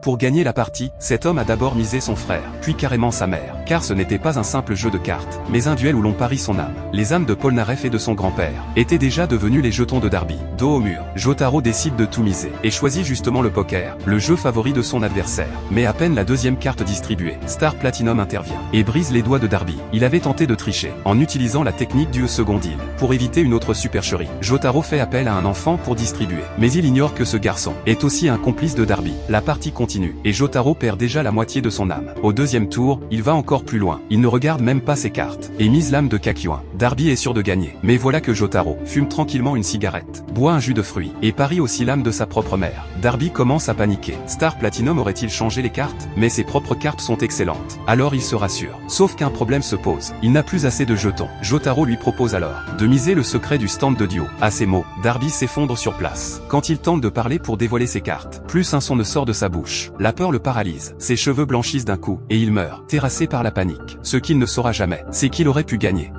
Pour gagner la partie, cet homme a d'abord misé son frère, puis carrément sa mère, car ce n'était pas un simple jeu de cartes, mais un duel où l'on parie son âme. Les âmes de Polnareff et de son grand-père étaient déjà devenus les jetons de Darby. Dos au mur, Jotaro décide de tout miser, et choisit justement le poker, le jeu favori de son adversaire. Mais à peine la deuxième carte distribuée, Star Platinum intervient, et brise les doigts de Darby. Il avait tenté de tricher, en utilisant la technique du second deal, pour éviter une autre supercherie. Jotaro fait appel à un enfant pour distribuer, mais il ignore que ce garçon est aussi un complice de Darby. La partie continue, et Jotaro perd déjà la moitié de son âme. Au deuxième tour, il va encore plus loin. Il ne regarde même pas ses cartes, et mise l'âme de Kakyoin. Darby est sûr de gagner. Mais voilà que Jotaro fume tranquillement une cigarette, boit un jus de fruits, et parie aussi l'âme de sa propre mère. Darby commence à paniquer. Star Platinum aurait-il changé les cartes? Mais ses propres cartes sont excellentes. Alors il se rassure. Sauf qu'un problème se pose. Il n'a plus assez de jetons. Jotaro lui propose alors de miser le secret du stand de duo. À ces mots, Darby s'effondre sur place. Quand il tente de parler pour dévoiler ses cartes, plus un son ne sort de sa bouche. La peur le paralyse, ses cheveux blanchissent d'un coup, et il meurt, terrassé par la panique. Ce qu'il ne saura jamais, c'est qu'il aurait pu gagner.